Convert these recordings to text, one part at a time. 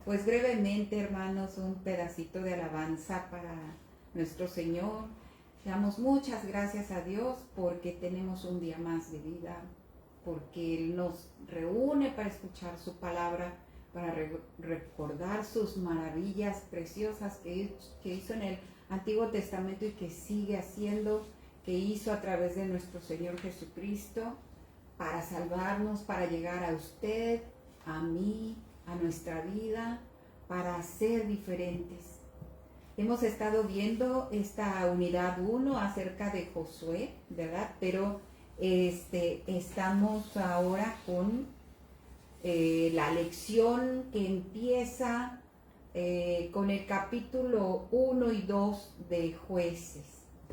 Pues brevemente, hermanos, un pedacito de alabanza para nuestro Señor. Damos muchas gracias a Dios porque tenemos un día más de vida, porque Él nos reúne para escuchar su palabra, para recordar sus maravillas preciosas que hizo en el Antiguo Testamento y que sigue haciendo, que hizo a través de nuestro Señor Jesucristo, para salvarnos, para llegar a usted, a mí, a nuestra vida, para ser diferentes. Hemos estado viendo esta unidad 1 acerca de Josué, ¿verdad? Pero estamos ahora con la lección que empieza con el capítulo 1 y 2 de Jueces,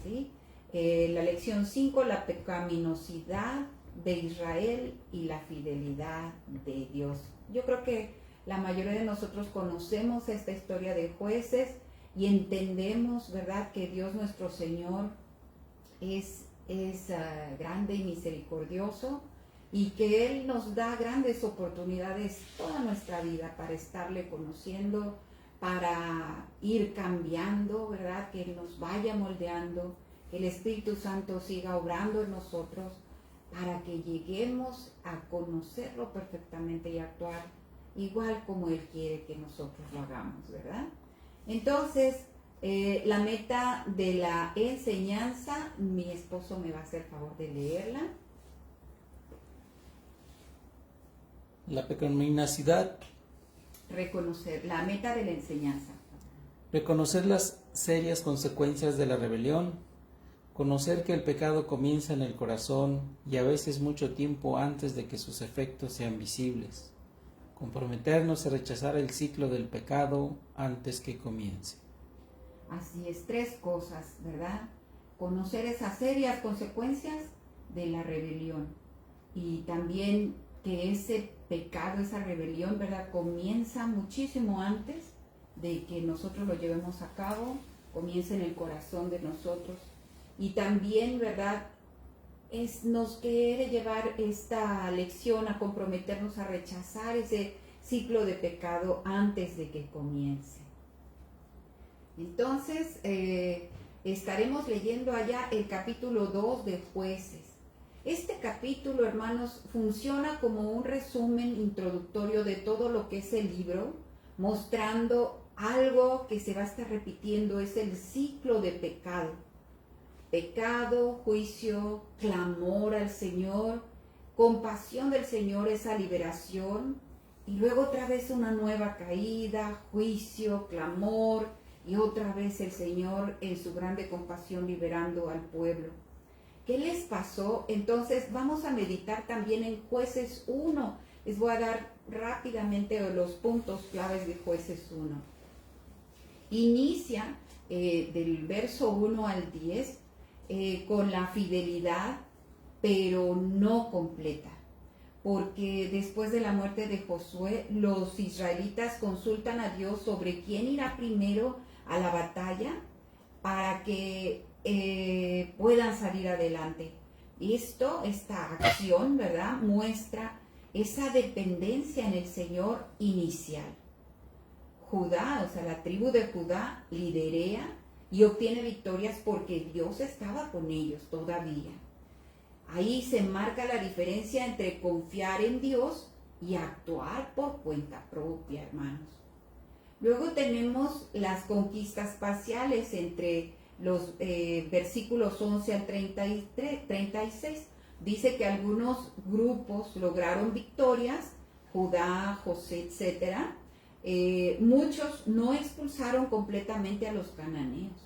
¿sí? La lección 5, la pecaminosidad de Israel y la fidelidad de Dios. Yo creo que la mayoría de nosotros conocemos esta historia de Jueces y entendemos, ¿verdad?, que Dios nuestro Señor es grande y misericordioso y que Él nos da grandes oportunidades toda nuestra vida para estarle conociendo, para ir cambiando, ¿verdad?, que Él nos vaya moldeando, que el Espíritu Santo siga obrando en nosotros para que lleguemos a conocerlo perfectamente y actuar igual como Él quiere que nosotros lo hagamos, ¿verdad? Entonces, la meta de la enseñanza, mi esposo me va a hacer favor de leerla. La pecaminosidad. Reconocer, la meta de la enseñanza. Reconocer las serias consecuencias de la rebelión. Conocer que el pecado comienza en el corazón y a veces mucho tiempo antes de que sus efectos sean visibles. Comprometernos a rechazar el ciclo del pecado antes que comience. Así es, 3 cosas, ¿verdad? Conocer esas serias consecuencias de la rebelión y también que ese pecado, esa rebelión, ¿verdad?, comienza muchísimo antes de que nosotros lo llevemos a cabo, comienza en el corazón de nosotros. Y también, ¿verdad?, nos quiere llevar esta lección a comprometernos a rechazar ese ciclo de pecado antes de que comience. Entonces, estaremos leyendo allá el capítulo 2 de Jueces. Este capítulo, hermanos, funciona como un resumen introductorio de todo lo que es el libro, mostrando algo que se va a estar repitiendo, es el ciclo de pecado. Pecado, juicio, clamor al Señor, compasión del Señor, esa liberación, y luego otra vez una nueva caída, juicio, clamor, y otra vez el Señor en su grande compasión liberando al pueblo. ¿Qué les pasó? Entonces vamos a meditar también en Jueces 1. Les voy a dar rápidamente los puntos claves de Jueces 1. Inicia del verso 1 al 10 con la fidelidad, pero no completa. Porque después de la muerte de Josué, los israelitas consultan a Dios sobre quién irá primero a la batalla para que puedan salir adelante. Esta acción, ¿verdad?, muestra esa dependencia en el Señor inicial. Judá, o sea, la tribu de Judá liderea y obtiene victorias porque Dios estaba con ellos todavía. Ahí se marca la diferencia entre confiar en Dios y actuar por cuenta propia, hermanos. Luego tenemos las conquistas parciales entre los versículos 11 al 36. Dice que algunos grupos lograron victorias, Judá, José, etc. Muchos no expulsaron completamente a los cananeos.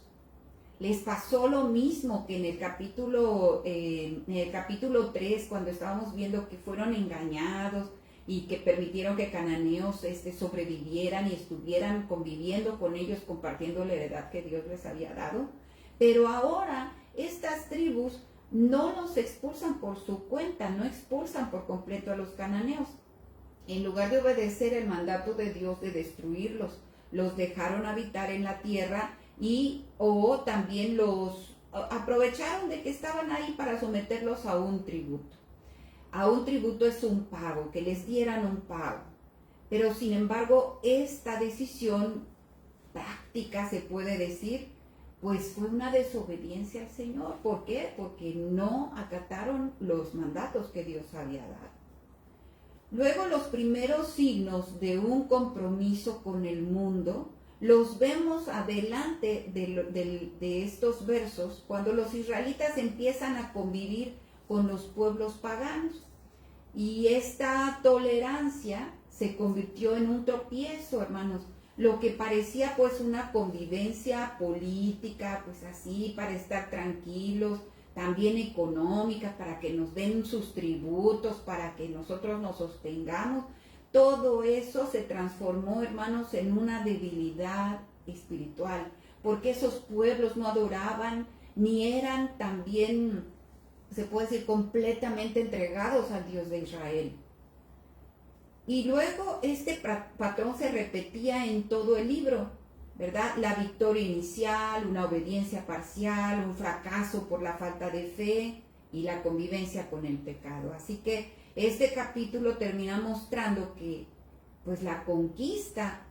Les pasó lo mismo que en el capítulo 3, cuando estábamos viendo que fueron engañados y que permitieron que cananeos sobrevivieran y estuvieran conviviendo con ellos, compartiendo la heredad que Dios les había dado. Pero ahora estas tribus no los expulsan por su cuenta, no expulsan por completo a los cananeos. En lugar de obedecer el mandato de Dios de destruirlos, los dejaron habitar en la tierra o también los aprovecharon de que estaban ahí para someterlos a un tributo. A un tributo es un pago, que les dieran un pago. Pero sin embargo, esta decisión práctica, se puede decir, pues fue una desobediencia al Señor. ¿Por qué? Porque no acataron los mandatos que Dios había dado. Luego, los primeros signos de un compromiso con el mundo los vemos adelante de estos versos, cuando los israelitas empiezan a convivir con los pueblos paganos. Y esta tolerancia se convirtió en un tropiezo, hermanos. Lo que parecía pues una convivencia política, pues así, para estar tranquilos, también económica, para que nos den sus tributos, para que nosotros nos sostengamos. Todo eso se transformó, hermanos, en una debilidad espiritual, porque esos pueblos no adoraban, ni eran también, se puede decir, completamente entregados al Dios de Israel. Y luego este patrón se repetía en todo el libro, ¿verdad? La victoria inicial, una obediencia parcial, un fracaso por la falta de fe y la convivencia con el pecado. Así que este capítulo termina mostrando que pues la conquista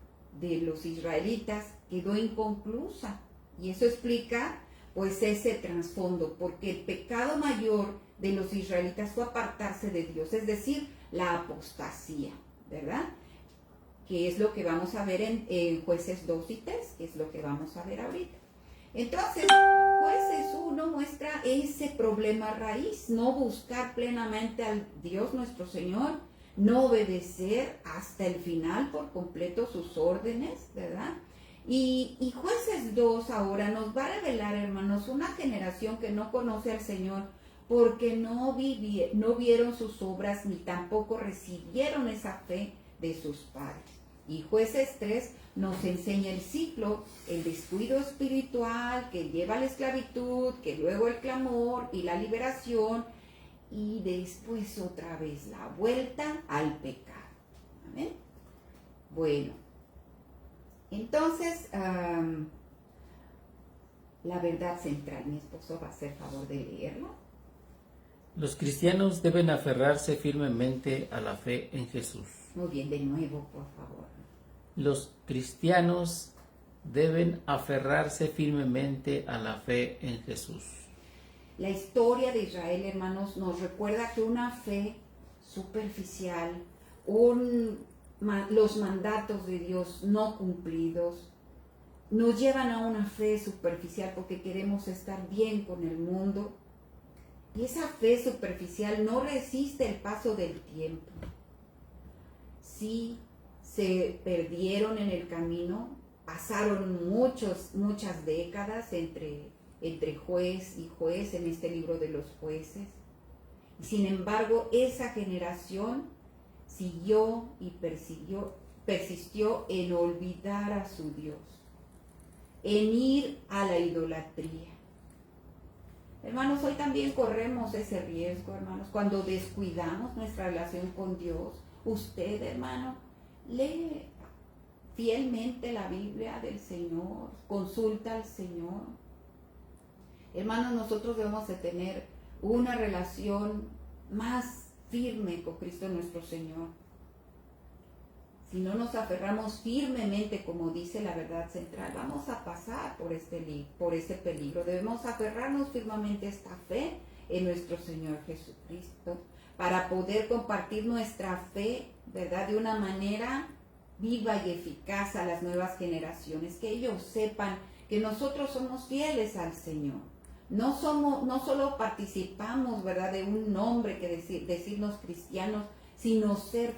de los israelitas quedó inconclusa, y eso explica pues ese trasfondo, porque el pecado mayor de los israelitas fue apartarse de Dios, es decir, la apostasía, ¿verdad? Que es lo que vamos a ver en Jueces 2 y 3, que es lo que vamos a ver ahorita. Entonces, Jueces 1 muestra ese problema raíz, no buscar plenamente al Dios nuestro Señor, no obedecer hasta el final por completo sus órdenes, ¿verdad? Y Jueces 2 ahora nos va a revelar, hermanos, una generación que no conoce al Señor porque no vieron sus obras ni tampoco recibieron esa fe de sus padres. Y Jueces 3 nos enseña el ciclo, el descuido espiritual que lleva a la esclavitud, que luego el clamor y la liberación, y después otra vez la vuelta al pecado. ¿Amén? Bueno, entonces, la verdad central, mi esposo va a hacer favor de leerlo. Los cristianos deben aferrarse firmemente a la fe en Jesús. Muy bien, de nuevo, por favor. Los cristianos deben aferrarse firmemente a la fe en Jesús. La historia de Israel, hermanos, nos recuerda que una fe superficial, los mandatos de Dios no cumplidos, nos llevan a una fe superficial porque queremos estar bien con el mundo. Y esa fe superficial no resiste el paso del tiempo. Sí, se perdieron en el camino, pasaron muchas décadas entre juez y juez en este libro de los jueces. Sin embargo, esa generación siguió y persistió en olvidar a su Dios, en ir a la idolatría. Hermanos, hoy también corremos ese riesgo, hermanos, cuando descuidamos nuestra relación con Dios. Usted, hermano, lee fielmente la Biblia del Señor, consulta al Señor. Hermanos, nosotros debemos de tener una relación más firme con Cristo nuestro Señor. Si no nos aferramos firmemente, como dice la verdad central, vamos a pasar por ese peligro. Debemos aferrarnos firmemente a esta fe en nuestro Señor Jesucristo para poder compartir nuestra fe, ¿verdad?, de una manera viva y eficaz a las nuevas generaciones, que ellos sepan que nosotros somos fieles al Señor. No solo participamos, ¿verdad?, de un nombre que decirnos cristianos, sino ser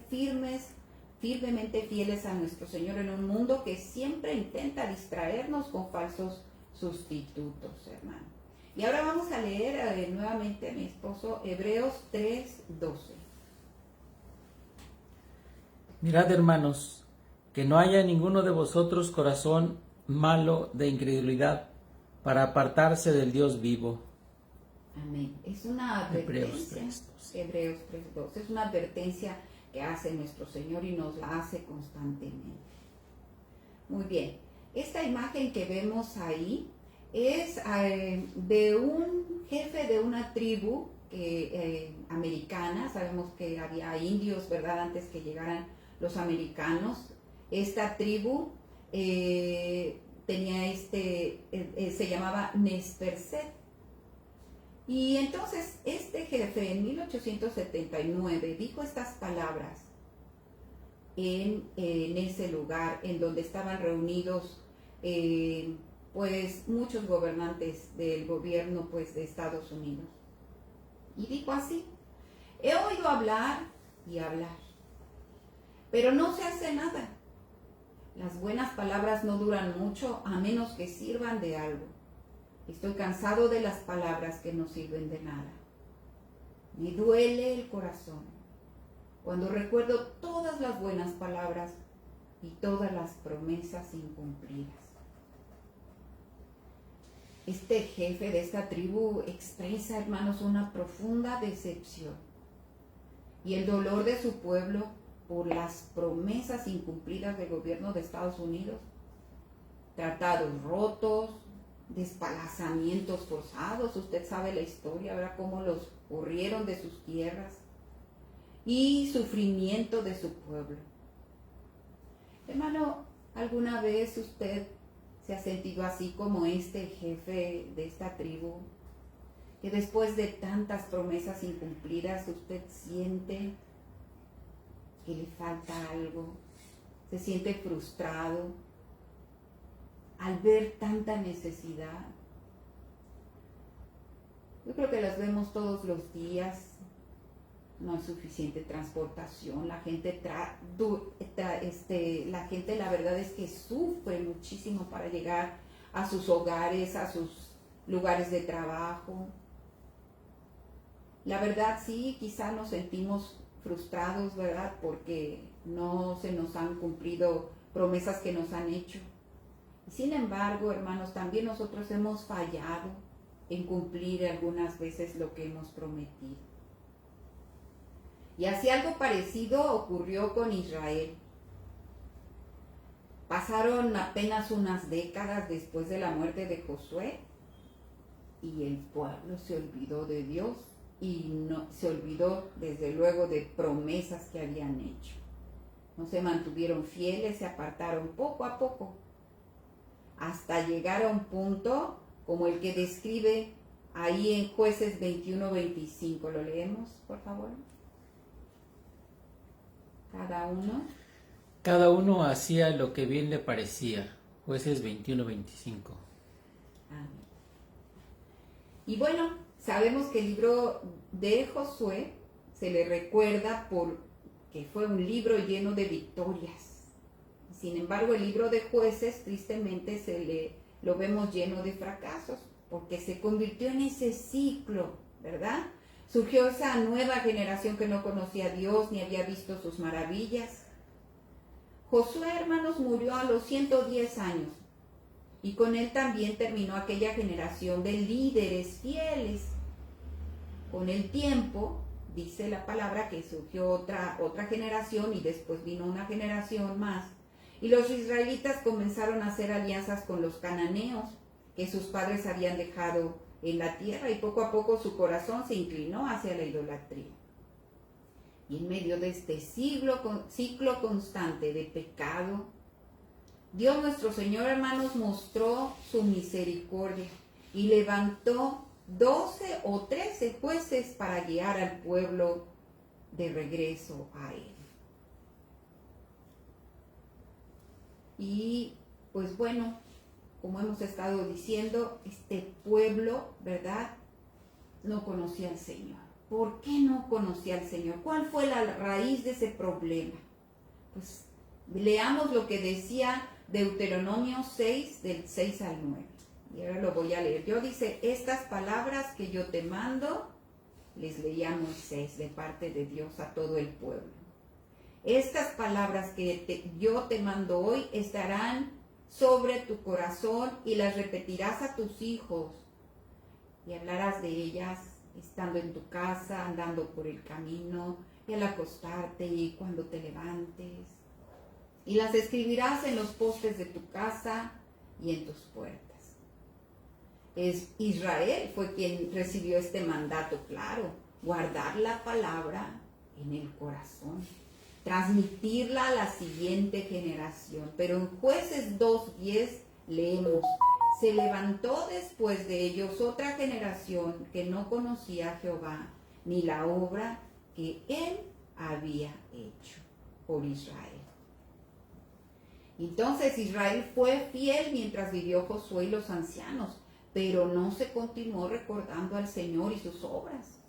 firmemente fieles a nuestro Señor en un mundo que siempre intenta distraernos con falsos sustitutos, hermano. Y ahora vamos a leer nuevamente a mi esposo Hebreos 3:12. Mirad, hermanos, que no haya ninguno de vosotros corazón malo de incredulidad para apartarse del Dios vivo. Amén. Es una advertencia. Hebreos 3:12. Es una advertencia que hace nuestro Señor y nos la hace constantemente. Muy bien. Esta imagen que vemos ahí es de un jefe de una tribu americana. Sabemos que había indios, ¿verdad?, antes que llegaran los americanos. Esta tribu tenía se llamaba Nesperset. Y entonces este jefe en 1879 dijo estas palabras en ese lugar en donde estaban reunidos pues muchos gobernantes del gobierno pues de Estados Unidos. Y dijo así: he oído hablar y hablar, pero no se hace nada. Las buenas palabras no duran mucho a menos que sirvan de algo. Estoy cansado de las palabras que no sirven de nada. Me duele el corazón cuando recuerdo todas las buenas palabras y todas las promesas incumplidas. Este jefe de esta tribu expresa, hermanos, una profunda decepción y el dolor de su pueblo por las promesas incumplidas del gobierno de Estados Unidos. Tratados rotos, despalazamientos forzados, usted sabe la historia, ¿verdad? Cómo los corrieron de sus tierras, y sufrimiento de su pueblo. Hermano, ¿alguna vez usted se ha sentido así como este jefe de esta tribu? Que después de tantas promesas incumplidas usted siente que le falta algo, se siente frustrado al ver tanta necesidad. Yo creo que las vemos todos los días. No hay suficiente transportación, la gente la verdad es que sufre muchísimo para llegar a sus hogares, a sus lugares de trabajo. La verdad sí, quizá nos sentimos frustrados, ¿verdad? Porque no se nos han cumplido promesas que nos han hecho. Sin embargo, hermanos, también nosotros hemos fallado en cumplir algunas veces lo que hemos prometido. Y así algo parecido ocurrió con Israel. Pasaron apenas unas décadas después de la muerte de Josué y el pueblo se olvidó de Dios y no, se olvidó desde luego de promesas que habían hecho. No se mantuvieron fieles, se apartaron poco a poco, hasta llegar a un punto como el que describe ahí en Jueces 21-25. ¿Lo leemos, por favor? Cada uno hacía lo que bien le parecía. Jueces 21-25. Amén. Y bueno, sabemos que el libro de Josué se le recuerda porque fue un libro lleno de victorias. Sin embargo, el libro de Jueces tristemente lo vemos lleno de fracasos, porque se convirtió en ese ciclo, ¿verdad? Surgió esa nueva generación que no conocía a Dios ni había visto sus maravillas. Josué, hermanos, murió a los 110 años y con él también terminó aquella generación de líderes fieles. Con el tiempo, dice la palabra, que surgió otra generación y después vino una generación más. Y los israelitas comenzaron a hacer alianzas con los cananeos que sus padres habían dejado en la tierra, y poco a poco su corazón se inclinó hacia la idolatría. Y en medio de este ciclo constante de pecado, Dios nuestro Señor, hermanos, mostró su misericordia y levantó 12 o 13 jueces para guiar al pueblo de regreso a Él. Y pues bueno, como hemos estado diciendo, este pueblo, ¿verdad?, no conocía al Señor. ¿Por qué no conocía al Señor? ¿Cuál fue la raíz de ese problema? Pues leamos lo que decía Deuteronomio 6, del 6 al 9. Y ahora lo voy a leer. Yo dice: estas palabras que yo te mando, les leía a Moisés de parte de Dios a todo el pueblo. Estas palabras que yo te mando hoy estarán sobre tu corazón y las repetirás a tus hijos y hablarás de ellas estando en tu casa, andando por el camino y al acostarte y cuando te levantes, y las escribirás en los postes de tu casa y en tus puertas. Israel fue quien recibió este mandato claro: guardar la palabra en el corazón. transmitirla a la siguiente generación. Pero en Jueces 2:10 leemos: se levantó después de ellos otra generación que no conocía a Jehová, ni la obra que él había hecho por Israel. Entonces Israel fue fiel mientras vivió Josué y los ancianos, pero no se continuó recordando al Señor y sus obras.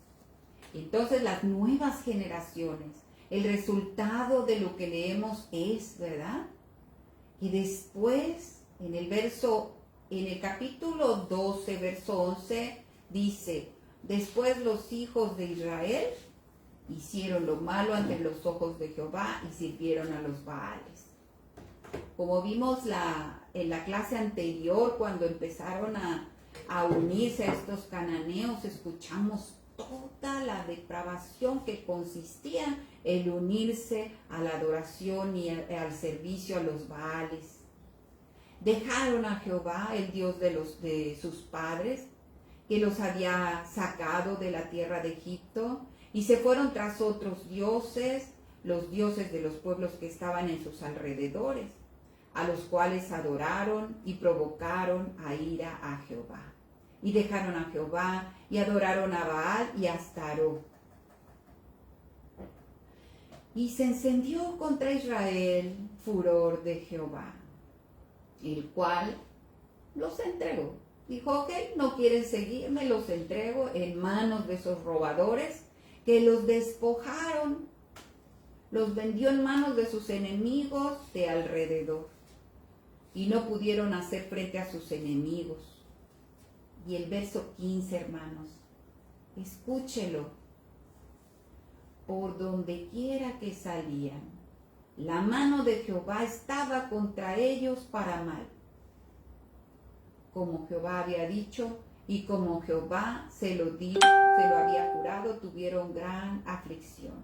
Entonces las nuevas generaciones, el resultado de lo que leemos es, ¿verdad? Y después, en el capítulo 12, verso 11, dice: después los hijos de Israel hicieron lo malo ante los ojos de Jehová y sirvieron a los Baales. Como vimos en la clase anterior, cuando empezaron a unirse a estos cananeos, escuchamos toda la depravación que consistía en unirse a la adoración y al servicio a los Baales. Dejaron a Jehová, el Dios de sus padres, que los había sacado de la tierra de Egipto, y se fueron tras otros dioses, los dioses de los pueblos que estaban en sus alrededores, a los cuales adoraron y provocaron a ira a Jehová. Y dejaron a Jehová y adoraron a Baal y a Astarot. Y se encendió contra Israel furor de Jehová, el cual los entregó. Dijo: ok, no quieren seguirme, los entrego en manos de esos robadores que los despojaron, los vendió en manos de sus enemigos de alrededor, y no pudieron hacer frente a sus enemigos. Y el verso 15, hermanos, escúchelo: por donde quiera que salían, la mano de Jehová estaba contra ellos para mal, como Jehová había dicho, y como Jehová se lo había jurado, tuvieron gran aflicción.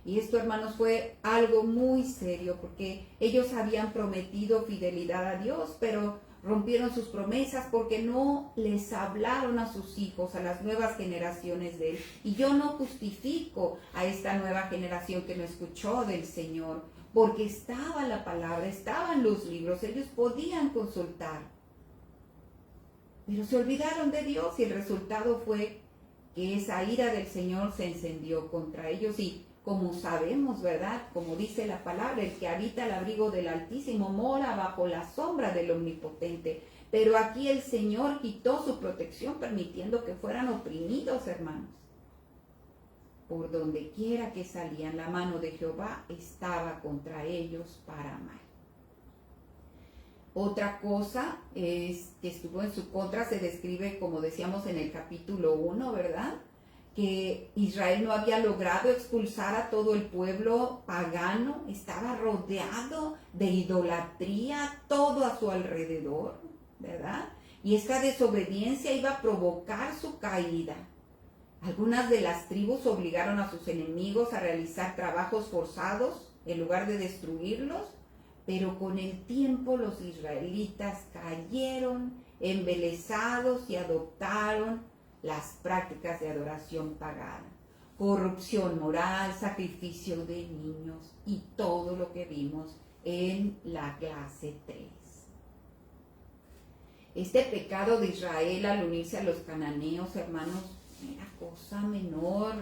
Y esto, hermanos, fue algo muy serio, porque ellos habían prometido fidelidad a Dios, pero rompieron sus promesas porque no les hablaron a sus hijos, a las nuevas generaciones de él. Y yo no justifico a esta nueva generación que no escuchó del Señor, porque estaba la palabra, estaban los libros, ellos podían consultar. Pero se olvidaron de Dios, y el resultado fue que esa ira del Señor se encendió contra ellos. Y como sabemos, ¿verdad? Como dice la palabra, el que habita al abrigo del Altísimo mora bajo la sombra del Omnipotente. Pero aquí el Señor quitó su protección, permitiendo que fueran oprimidos, hermanos. Por donde quiera que salían, la mano de Jehová estaba contra ellos para mal. Otra cosa que estuvo en su contra se describe, como decíamos en el capítulo 1, ¿verdad? Que Israel no había logrado expulsar a todo el pueblo pagano, estaba rodeado de idolatría todo a su alrededor, ¿verdad? Y esta desobediencia iba a provocar su caída. Algunas de las tribus obligaron a sus enemigos a realizar trabajos forzados en lugar de destruirlos, pero con el tiempo los israelitas cayeron embelesados y adoptaron las prácticas de adoración pagana, corrupción moral, sacrificio de niños y todo lo que vimos en la clase 3. Este pecado de Israel al unirse a los cananeos, hermanos, era cosa menor.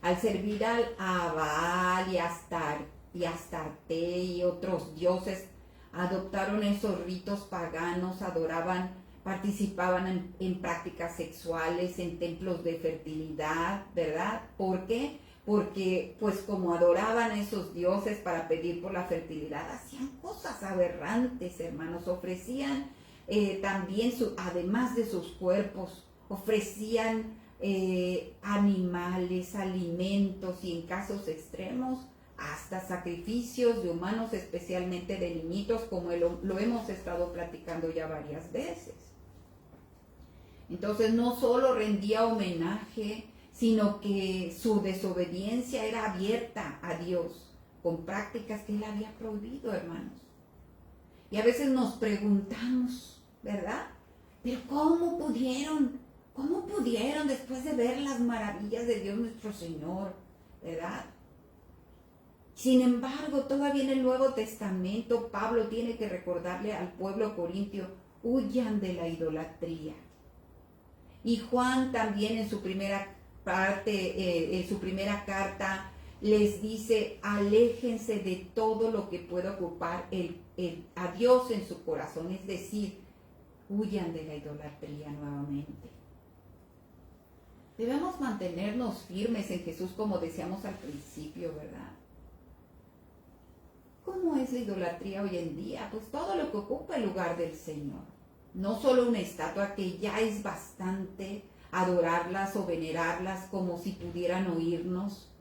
Al servir a Baal y a Astarte y otros dioses, adoptaron esos ritos paganos, adoraban, participaban en prácticas sexuales, en templos de fertilidad, ¿verdad? ¿Por qué? Porque pues como adoraban a esos dioses para pedir por la fertilidad, hacían cosas aberrantes, hermanos. Ofrecían también, además de sus cuerpos, ofrecían animales, alimentos y en casos extremos hasta sacrificios de humanos, especialmente de niñitos, como lo hemos estado platicando ya varias veces. Entonces no solo rendía homenaje, sino que su desobediencia era abierta a Dios, con prácticas que él había prohibido, hermanos. Y a veces nos preguntamos, ¿verdad? Pero ¿cómo pudieron después de ver las maravillas de Dios nuestro Señor, ¿verdad? Sin embargo, todavía en el Nuevo Testamento, Pablo tiene que recordarle al pueblo corintio, huyan de la idolatría. Y Juan también en su primera parte, en su primera carta, les dice, aléjense de todo lo que pueda ocupar a Dios en su corazón, es decir, huyan de la idolatría nuevamente. Debemos mantenernos firmes en Jesús, como decíamos al principio, ¿verdad? ¿Cómo es la idolatría hoy en día? Pues todo lo que ocupa el lugar del Señor. No solo una estatua, que ya es bastante adorarlas o venerarlas como si pudieran oírnos.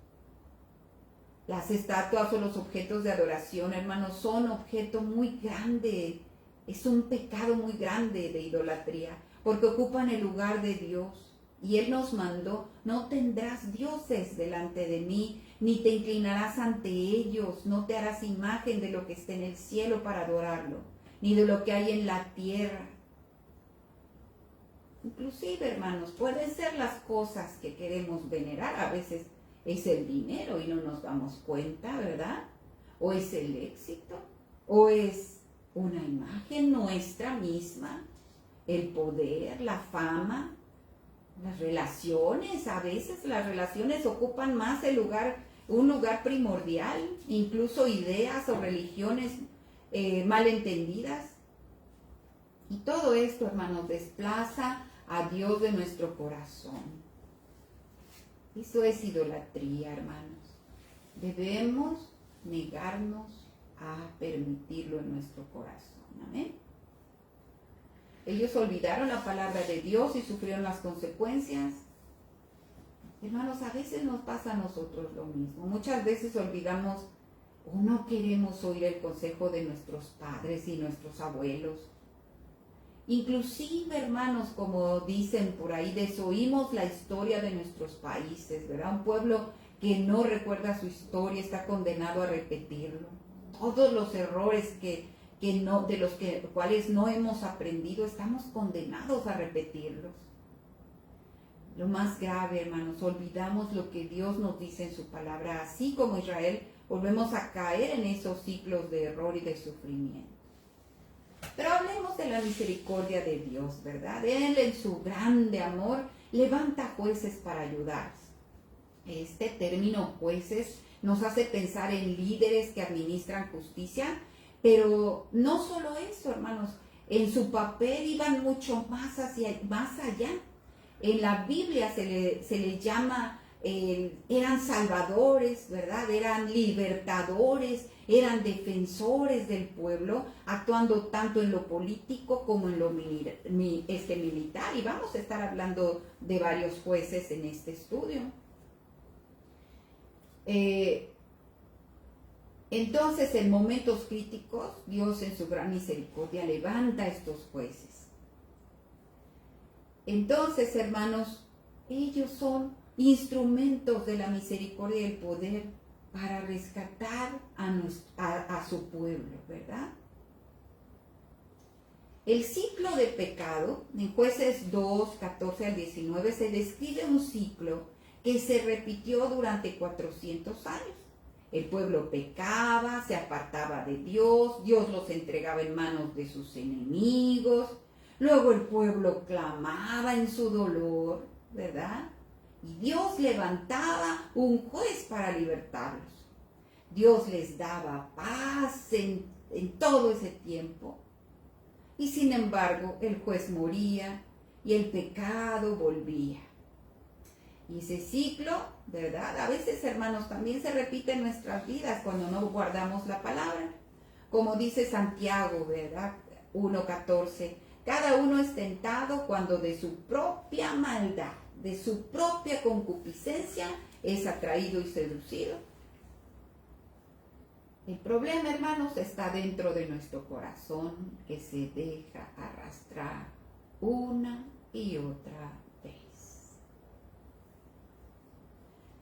Las estatuas o los objetos de adoración, hermanos, son objeto muy grande. Es un pecado muy grande de idolatría, porque ocupan el lugar de Dios. Y Él nos mandó, no tendrás dioses delante de mí, ni te inclinarás ante ellos, no te harás imagen de lo que está en el cielo para adorarlo, ni de lo que hay en la tierra. Inclusive, hermanos, pueden ser las cosas que queremos venerar, a veces es el dinero y no nos damos cuenta, ¿verdad? O es el éxito, o es una imagen nuestra misma, el poder, la fama, las relaciones. A veces las relaciones ocupan más un lugar primordial, incluso ideas o religiones malentendidas. Y todo esto, hermanos, desplaza a Dios de nuestro corazón. Eso es idolatría, hermanos. Debemos negarnos a permitirlo en nuestro corazón. Amén. Ellos olvidaron la palabra de Dios y sufrieron las consecuencias. Hermanos, a veces nos pasa a nosotros lo mismo. Muchas veces olvidamos o no queremos oír el consejo de nuestros padres y nuestros abuelos. Inclusive, hermanos, como dicen por ahí, desoímos la historia de nuestros países, ¿verdad? Un pueblo que no recuerda su historia está condenado a repetirlo. Todos los errores de los cuales no hemos aprendido, estamos condenados a repetirlos. Lo más grave, hermanos, olvidamos lo que Dios nos dice en su palabra. Así como Israel, volvemos a caer en esos ciclos de error y de sufrimiento. Pero hablemos de la misericordia de Dios, ¿verdad? Él, en su grande amor, levanta jueces para ayudar. Este término jueces nos hace pensar en líderes que administran justicia, pero no solo eso, hermanos, en su papel iban mucho más allá. En la Biblia se le llama, eran salvadores, ¿verdad? Eran libertadores, eran defensores del pueblo, actuando tanto en lo político como en lo militar. Y vamos a estar hablando de varios jueces en este estudio. Entonces, en momentos críticos, Dios en su gran misericordia levanta a estos jueces. Entonces, hermanos, ellos son instrumentos de la misericordia y el poder para rescatar a su pueblo, ¿verdad? El ciclo de pecado, en Jueces 2, 14 al 19, se describe un ciclo que se repitió durante 400 años. El pueblo pecaba, se apartaba de Dios, Dios los entregaba en manos de sus enemigos, luego el pueblo clamaba en su dolor, ¿verdad? Y Dios levantaba un juez para libertarlos. Dios les daba paz en todo ese tiempo. Y sin embargo, el juez moría y el pecado volvía. Y ese ciclo, ¿verdad? A veces, hermanos, también se repite en nuestras vidas cuando no guardamos la palabra. Como dice Santiago, ¿verdad? 1:14. Cada uno es tentado cuando de su propia maldad, de su propia concupiscencia, es atraído y seducido. El problema, hermanos, está dentro de nuestro corazón, que se deja arrastrar una y otra vez.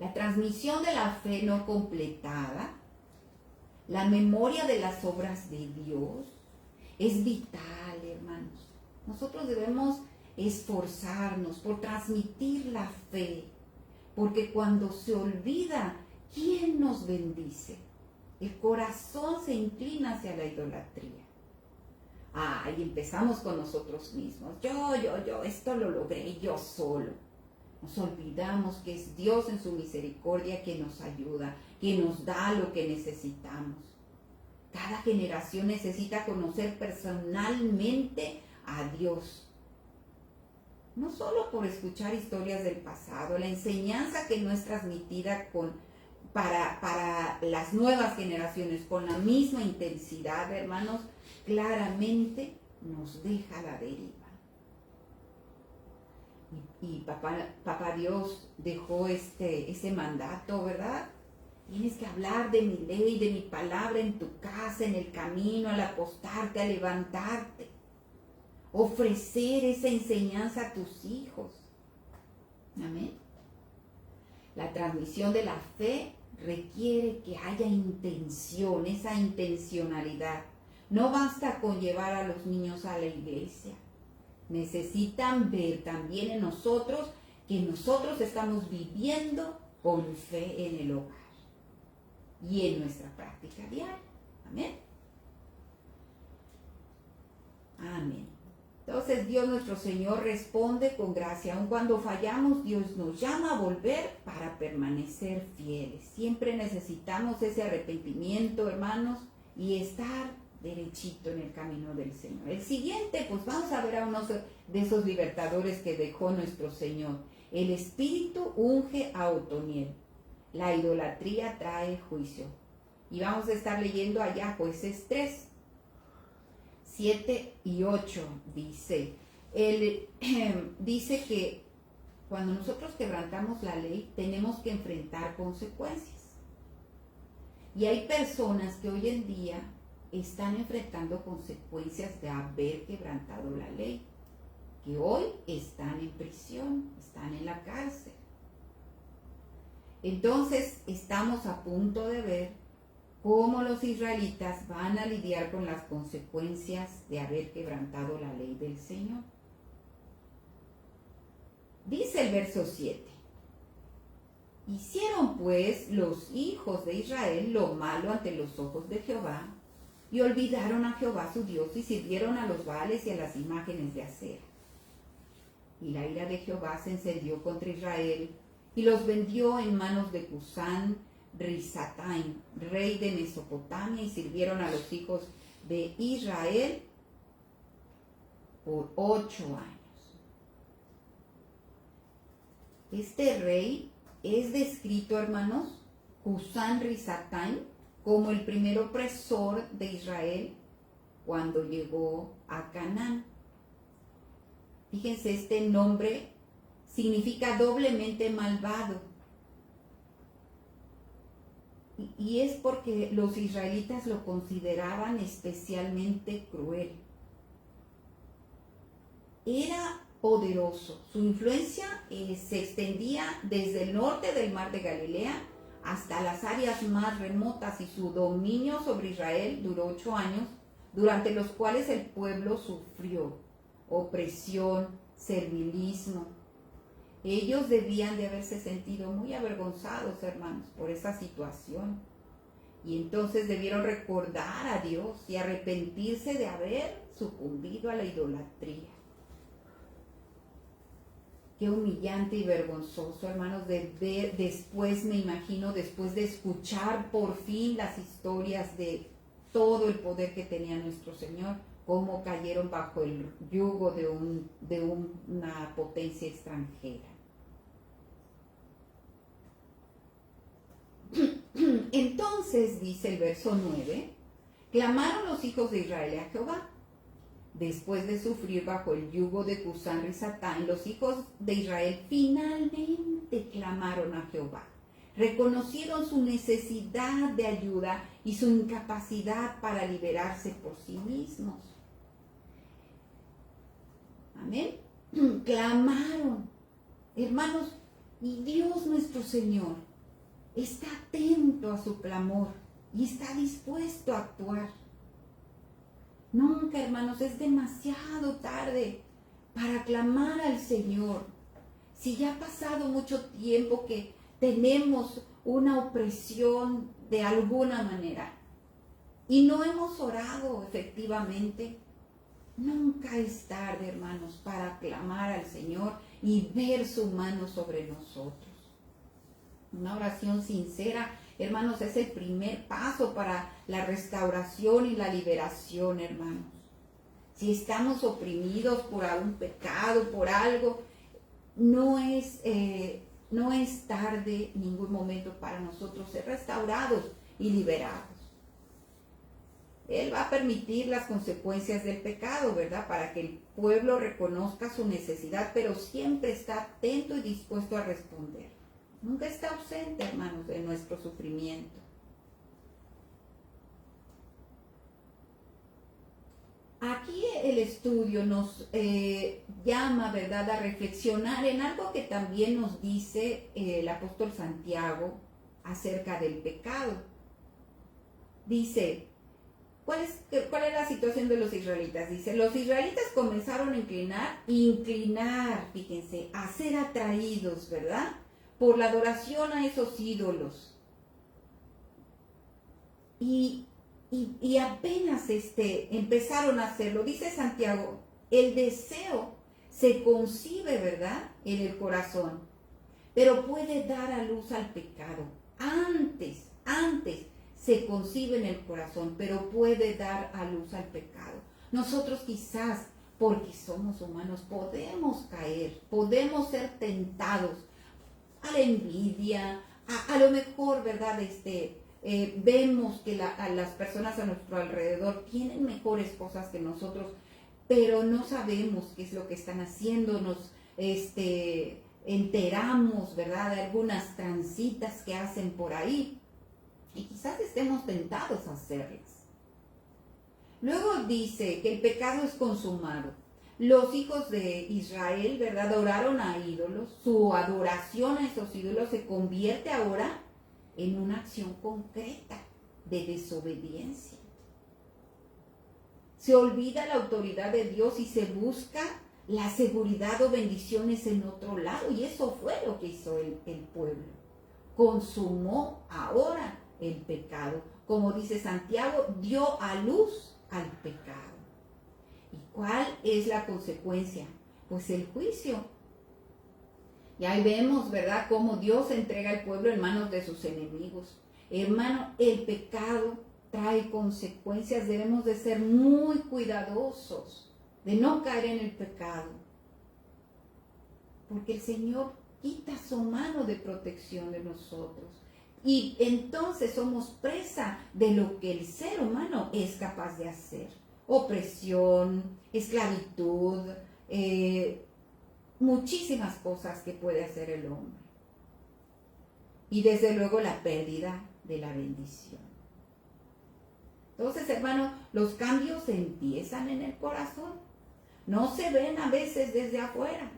La transmisión de la fe no completada, la memoria de las obras de Dios, es vital, hermanos. Nosotros debemos esforzarnos por transmitir la fe, porque cuando se olvida, ¿quién nos bendice? El corazón se inclina hacia la idolatría. Y empezamos con nosotros mismos. Yo, esto lo logré yo solo. Nos olvidamos que es Dios en su misericordia que nos ayuda, que nos da lo que necesitamos. Cada generación necesita conocer personalmente a Dios. No solo por escuchar historias del pasado, la enseñanza que no es transmitida para las nuevas generaciones con la misma intensidad, hermanos, claramente nos deja a la deriva. Y papá Dios dejó ese mandato, ¿verdad? Tienes que hablar de mi ley, de mi palabra en tu casa, en el camino, al acostarte, al levantarte. Ofrecer esa enseñanza a tus hijos. Amén. La transmisión de la fe requiere que haya intención, esa intencionalidad. No basta con llevar a los niños a la iglesia. Necesitan ver también en nosotros que nosotros estamos viviendo con fe en el hogar y en nuestra práctica diaria. Amén. Amén. Entonces Dios nuestro Señor responde con gracia. Aun cuando fallamos, Dios nos llama a volver para permanecer fieles. Siempre necesitamos ese arrepentimiento, hermanos, y estar derechito en el camino del Señor. El siguiente, pues vamos a ver a uno de esos libertadores que dejó nuestro Señor. El Espíritu unge a Otoniel. La idolatría trae juicio. Y vamos a estar leyendo allá Jueces 3. 7 y 8 dice, dice que cuando nosotros quebrantamos la ley tenemos que enfrentar consecuencias. Y hay personas que hoy en día están enfrentando consecuencias de haber quebrantado la ley, que hoy están en prisión, están en la cárcel. Entonces estamos a punto de ver cómo los israelitas van a lidiar con las consecuencias de haber quebrantado la ley del Señor. Dice el verso 7. Hicieron pues los hijos de Israel lo malo ante los ojos de Jehová, y olvidaron a Jehová su Dios, y sirvieron a los Baales y a las imágenes de acera. Y la ira de Jehová se encendió contra Israel, y los vendió en manos de Cusán Risataim, rey de Mesopotamia, y sirvieron a los hijos de Israel por 8 años. Este rey es descrito, hermanos, Cusán Risataim, como el primer opresor de Israel cuando llegó a Canaán. Fíjense, este nombre significa doblemente malvado. Y es porque los israelitas lo consideraban especialmente cruel. Era poderoso. Su influencia se extendía desde el norte del mar de Galilea hasta las áreas más remotas, y su dominio sobre Israel duró 8 años, durante los cuales el pueblo sufrió opresión, servilismo. Ellos debían de haberse sentido muy avergonzados, hermanos, por esa situación. Y entonces debieron recordar a Dios y arrepentirse de haber sucumbido a la idolatría. Qué humillante y vergonzoso, hermanos, de ver después, me imagino, después de escuchar por fin las historias de todo el poder que tenía nuestro Señor, cómo cayeron bajo el yugo de una potencia extranjera. Entonces, dice el verso 9, clamaron los hijos de Israel a Jehová. Después de sufrir bajo el yugo de Cusán Risataim, los hijos de Israel finalmente clamaron a Jehová. Reconocieron su necesidad de ayuda y su incapacidad para liberarse por sí mismos. Amén. Clamaron. Hermanos, y Dios nuestro Señor está atento a su clamor y está dispuesto a actuar. Nunca, hermanos, es demasiado tarde para clamar al Señor. Si ya ha pasado mucho tiempo que tenemos una opresión de alguna manera y no hemos orado efectivamente, nunca es tarde, hermanos, para clamar al Señor y ver su mano sobre nosotros. Una oración sincera, hermanos, es el primer paso para la restauración y la liberación, hermanos. Si estamos oprimidos por algún pecado, por algo, no es tarde en ningún momento para nosotros ser restaurados y liberados. Él va a permitir las consecuencias del pecado, ¿verdad? Para que el pueblo reconozca su necesidad, pero siempre está atento y dispuesto a responder. Nunca está ausente, hermanos, de nuestro sufrimiento. Aquí el estudio nos llama, ¿verdad?, a reflexionar en algo que también nos dice el apóstol Santiago acerca del pecado. Dice, ¿cuál es la situación de los israelitas? Dice, los israelitas comenzaron a inclinar, fíjense, a ser atraídos, ¿verdad?, por la adoración a esos ídolos. Y apenas empezaron a hacerlo, dice Santiago, el deseo se concibe, ¿verdad?, en el corazón, pero puede dar a luz al pecado. Antes se concibe en el corazón, pero puede dar a luz al pecado. Nosotros quizás, porque somos humanos, podemos caer, podemos ser tentados a la envidia, a lo mejor, ¿verdad?, vemos que las personas a nuestro alrededor tienen mejores cosas que nosotros, pero no sabemos qué es lo que están haciendo, nos enteramos, ¿verdad?, de algunas transitas que hacen por ahí y quizás estemos tentados a hacerlas. Luego dice que el pecado es consumado. Los hijos de Israel, ¿verdad?, adoraron a ídolos. Su adoración a esos ídolos se convierte ahora en una acción concreta de desobediencia. Se olvida la autoridad de Dios y se busca la seguridad o bendiciones en otro lado. Y eso fue lo que hizo el pueblo. Consumó ahora el pecado. Como dice Santiago, dio a luz al pecado. ¿Y cuál es la consecuencia? Pues el juicio. Y ahí vemos, ¿verdad?, cómo Dios entrega al pueblo en manos de sus enemigos. Hermano, el pecado trae consecuencias. Debemos de ser muy cuidadosos de no caer en el pecado. Porque el Señor quita su mano de protección de nosotros. Y entonces somos presa de lo que el ser humano es capaz de hacer. Opresión, esclavitud, muchísimas cosas que puede hacer el hombre. Y desde luego la pérdida de la bendición. Entonces, hermano, los cambios empiezan en el corazón. No se ven a veces desde afuera.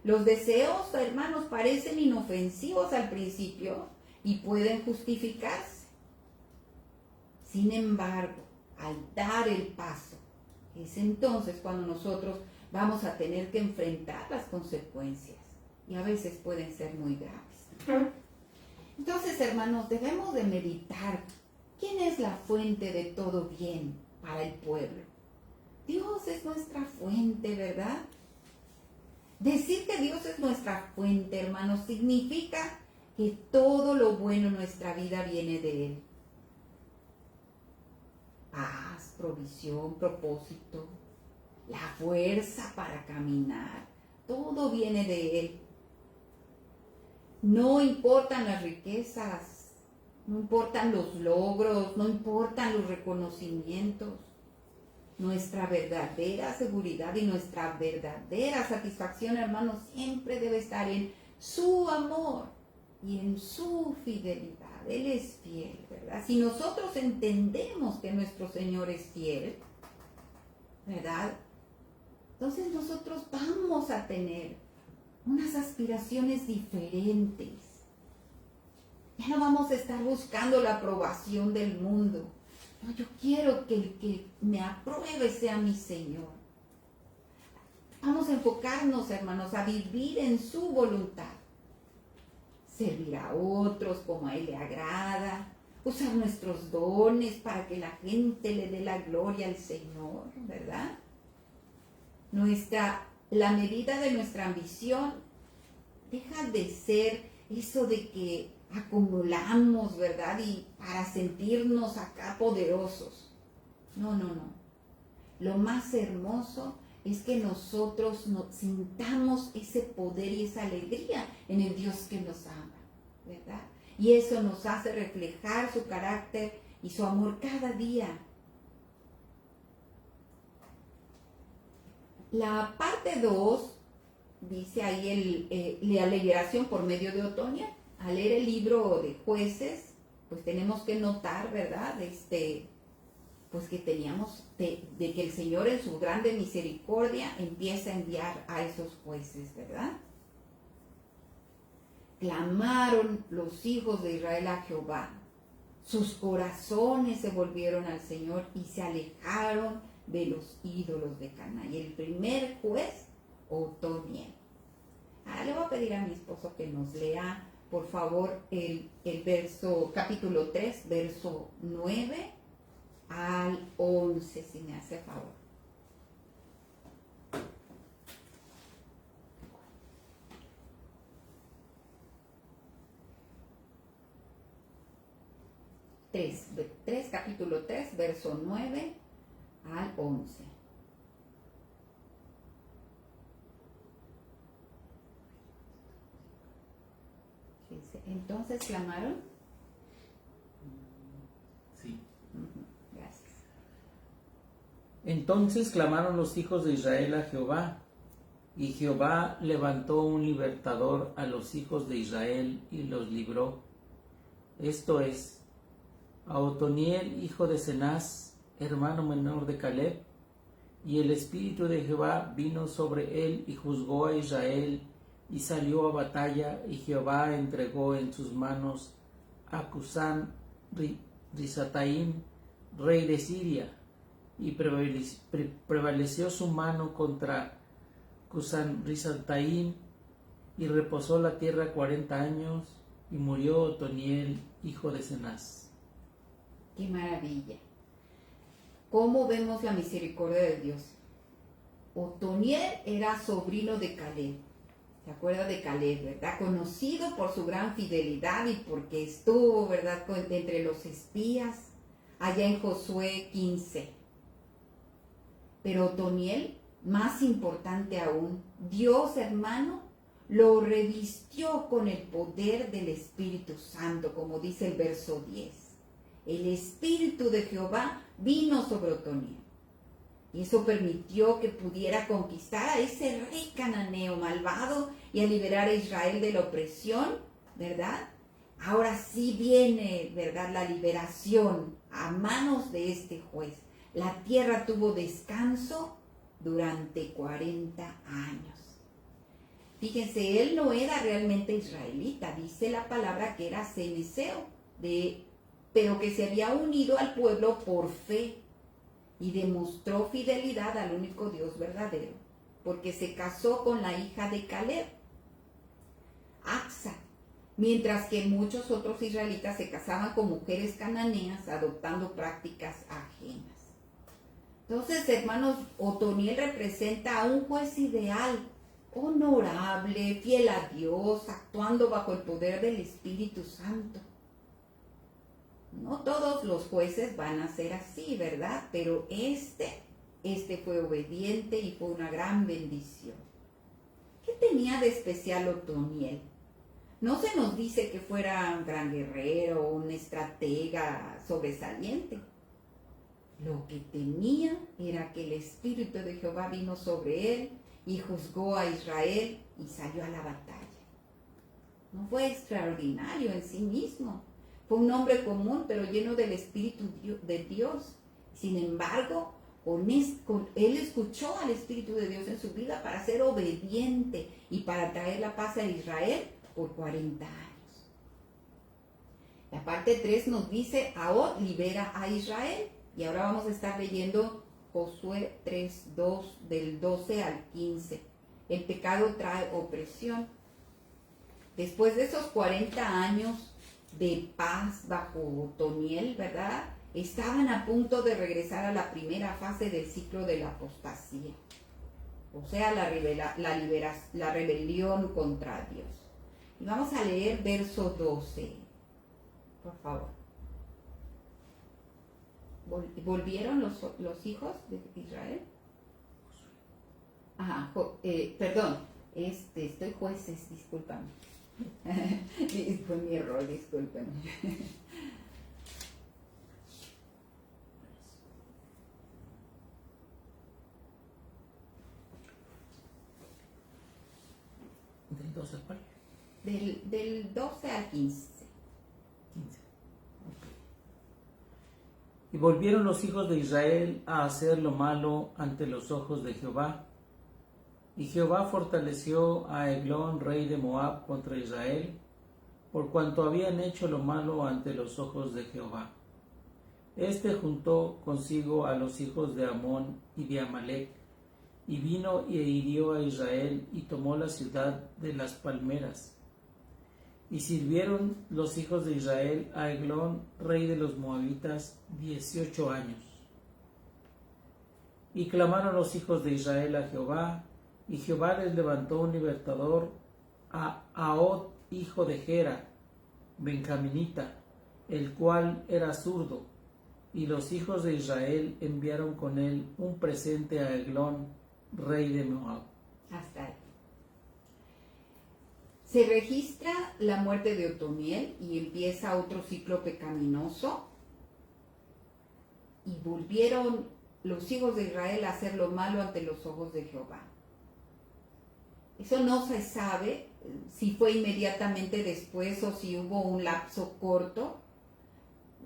Los deseos, hermanos, parecen inofensivos al principio y pueden justificarse. Sin embargo, al dar el paso, es entonces cuando nosotros vamos a tener que enfrentar las consecuencias y a veces pueden ser muy graves. Entonces, hermanos, debemos de meditar quién es la fuente de todo bien para el pueblo. Dios es nuestra fuente, ¿verdad? Decir que Dios es nuestra fuente, hermanos, significa que todo lo bueno en nuestra vida viene de Él. Paz, provisión, propósito, la fuerza para caminar, todo viene de Él. No importan las riquezas, no importan los logros, no importan los reconocimientos. Nuestra verdadera seguridad y nuestra verdadera satisfacción, hermanos, siempre debe estar en su amor y en su fidelidad. Él es fiel, ¿verdad? Si nosotros entendemos que nuestro Señor es fiel, ¿verdad?, entonces nosotros vamos a tener unas aspiraciones diferentes. Ya no vamos a estar buscando la aprobación del mundo. No, yo quiero que el que me apruebe sea mi Señor. Vamos a enfocarnos, hermanos, a vivir en su voluntad. Servir a otros como a Él le agrada. usar nuestros dones para que la gente le dé la gloria al Señor, ¿verdad? La medida de nuestra ambición deja de ser eso de que acumulamos, ¿verdad? Y para sentirnos acá poderosos. No. Lo más hermoso es que nosotros sintamos ese poder y esa alegría en el Dios que nos ama, ¿verdad? Y eso nos hace reflejar su carácter y su amor cada día. La parte 2 dice ahí la liberación por medio de Otonia. Al leer el libro de Jueces, pues tenemos que notar, ¿verdad? Pues que teníamos de que el Señor en su grande misericordia empieza a enviar a esos jueces, ¿verdad? Clamaron los hijos de Israel a Jehová. Sus corazones se volvieron al Señor y se alejaron de los ídolos de Canaán. Y el primer juez, Otoniel. Le voy a pedir a mi esposo que nos lea, por favor, el verso, capítulo 3, verso 9 al 11, si me hace favor. Capítulo 3, verso 9 al 11. Entonces clamaron. Sí. Gracias. Entonces clamaron los hijos de Israel a Jehová, y Jehová levantó un libertador a los hijos de Israel y los libró. Esto es, a Otoniel, hijo de Cenaz, hermano menor de Caleb, y el espíritu de Jehová vino sobre él y juzgó a Israel, y salió a batalla, y Jehová entregó en sus manos a Cusán Risataim, rey de Siria, y prevaleció su mano contra Cusán Risataim, y reposó la tierra 40 años, y murió Otoniel, hijo de Cenaz. ¡Qué maravilla! ¿Cómo vemos la misericordia de Dios? Otoniel era sobrino de Caleb. ¿Se acuerda de Caleb, verdad? Conocido por su gran fidelidad y porque estuvo, ¿verdad?, entre los espías allá en Josué 15. Pero Otoniel, más importante aún, Dios, hermano, lo revistió con el poder del Espíritu Santo, como dice el verso 10. El Espíritu de Jehová vino sobre Otoniel. Y eso permitió que pudiera conquistar a ese rey cananeo malvado y a liberar a Israel de la opresión, ¿verdad? Ahora sí viene, ¿verdad?, la liberación a manos de este juez. La tierra tuvo descanso durante 40 años. Fíjense, él no era realmente israelita, dice la palabra que era ceneceo, pero que se había unido al pueblo por fe y demostró fidelidad al único Dios verdadero, porque se casó con la hija de Caleb, Acsa, mientras que muchos otros israelitas se casaban con mujeres cananeas adoptando prácticas ajenas. Entonces, hermanos, Otoniel representa a un juez ideal, honorable, fiel a Dios, actuando bajo el poder del Espíritu Santo. No todos los jueces van a ser así, ¿verdad? Pero este fue obediente y fue una gran bendición. ¿Qué tenía de especial Otoniel? No se nos dice que fuera un gran guerrero o un estratega sobresaliente. Lo que tenía era que el Espíritu de Jehová vino sobre él y juzgó a Israel y salió a la batalla. No fue extraordinario en sí mismo. Fue un hombre común, pero lleno del Espíritu de Dios. Sin embargo, él escuchó al Espíritu de Dios en su vida para ser obediente y para traer la paz a Israel por 40 años. La parte 3 nos dice, Ahora libera a Israel. Y ahora vamos a estar leyendo Josué 3:2 del 12 al 15. El pecado trae opresión. Después de esos 40 años de paz bajo Otoniel, ¿verdad? Estaban a punto de regresar a la primera fase del ciclo de la apostasía, o sea, la rebelión contra Dios. Y vamos a leer verso 12, por favor. ¿Volvieron los hijos de Israel? Ajá, perdón, estoy jueces, discúlpame. Fue mi error, discúlpame. ¿Del 12 al cuál? Del 12 al 15. 15. Okay. Y volvieron los hijos de Israel a hacer lo malo ante los ojos de Jehová. Y Jehová fortaleció a Eglón, rey de Moab, contra Israel, por cuanto habían hecho lo malo ante los ojos de Jehová. Este juntó consigo a los hijos de Amón y de Amalec, y vino e hirió a Israel y tomó la ciudad de las palmeras. Y sirvieron los hijos de Israel a Eglón, rey de los moabitas, 18 años. Y clamaron los hijos de Israel a Jehová, y Jehová les levantó un libertador, a Ahod, hijo de Gera, benjaminita, el cual era zurdo. Y los hijos de Israel enviaron con él un presente a Eglón, rey de Moab. Hasta ahí. Se registra la muerte de Otoniel y empieza otro ciclo pecaminoso. Y volvieron los hijos de Israel a hacer lo malo ante los ojos de Jehová. Eso no se sabe si fue inmediatamente después o si hubo un lapso corto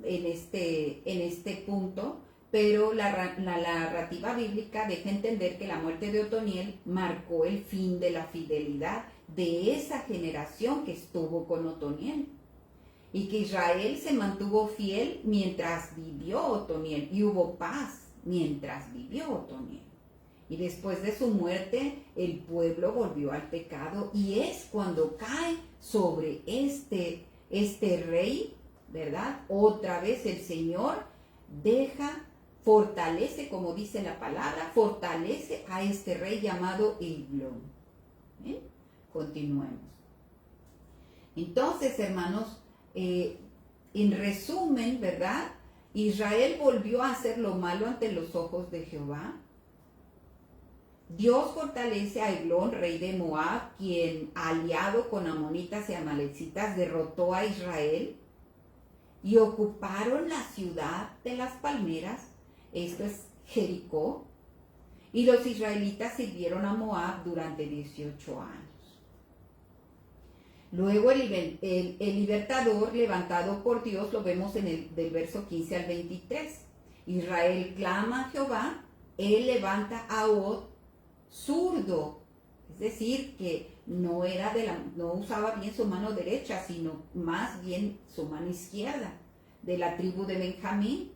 en este punto, pero la narrativa bíblica deja entender que la muerte de Otoniel marcó el fin de la fidelidad de esa generación que estuvo con Otoniel, y que Israel se mantuvo fiel mientras vivió Otoniel, y hubo paz mientras vivió Otoniel. Y después de su muerte, el pueblo volvió al pecado, y es cuando cae sobre este rey, ¿verdad? Otra vez el Señor fortalece, como dice la palabra, fortalece a este rey llamado Eglón. ¿Bien? Continuemos. Entonces, hermanos, en resumen, ¿verdad? Israel volvió a hacer lo malo ante los ojos de Jehová. Dios fortalece a Eglón, rey de Moab, quien, aliado con amonitas y amalecitas, derrotó a Israel y ocuparon la ciudad de las palmeras, esto es Jericó, y los israelitas sirvieron a Moab durante 18 años. Luego el libertador levantado por Dios lo vemos del verso 15 al 23. Israel clama a Jehová, él levanta a Ahod, zurdo, es decir, que no usaba bien su mano derecha, sino más bien su mano izquierda, de la tribu de Benjamín.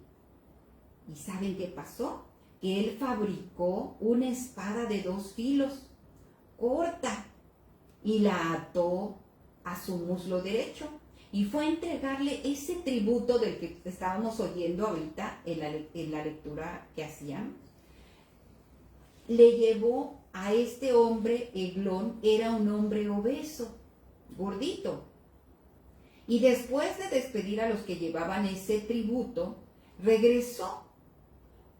¿Y saben qué pasó? Que él fabricó una espada de 2 filos, corta, y la ató a su muslo derecho, y fue a entregarle ese tributo del que estábamos oyendo ahorita en la lectura que hacíamos. Le llevó a este hombre, Eglón, era un hombre obeso, gordito. Y después de despedir a los que llevaban ese tributo, regresó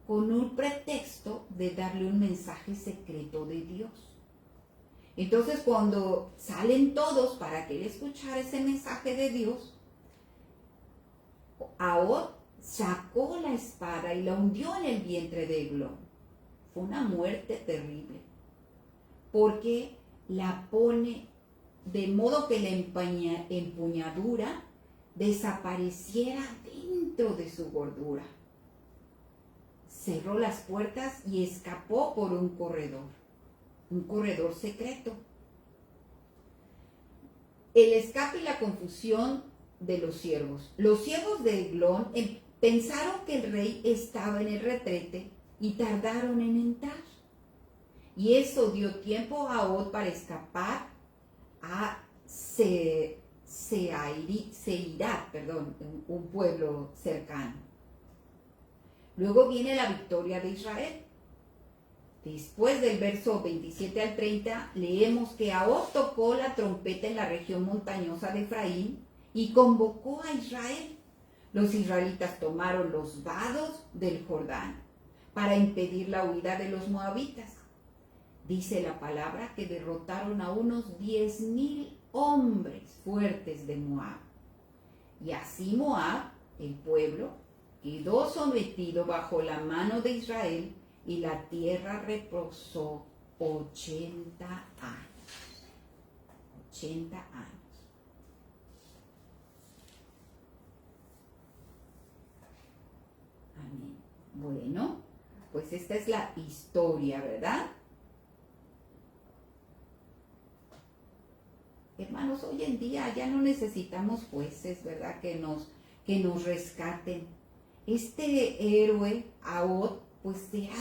con un pretexto de darle un mensaje secreto de Dios. Entonces, cuando salen todos para que él escuchara ese mensaje de Dios, Ahod sacó la espada y la hundió en el vientre de Eglón. Fue una muerte terrible, porque la pone de modo que la empuñadura desapareciera dentro de su gordura. Cerró las puertas y escapó por un corredor secreto. El escape y la confusión de los siervos. Los siervos de Eglón pensaron que el rey estaba en el retrete y tardaron en entrar. Y eso dio tiempo a Ahod para escapar a Seirat, un pueblo cercano. Luego viene la victoria de Israel. Después del verso 27 al 30, leemos que Ahod tocó la trompeta en la región montañosa de Efraín y convocó a Israel. Los israelitas tomaron los vados del Jordán para impedir la huida de los moabitas. Dice la palabra que derrotaron a unos 10,000 hombres fuertes de Moab. Y así Moab, el pueblo, quedó sometido bajo la mano de Israel y la tierra reposó 80 años. 80 años. Amén. Bueno, pues esta es la historia, ¿verdad? Hermanos, hoy en día ya no necesitamos jueces, ¿verdad? Que nos rescaten. Este héroe, Ahod, pues era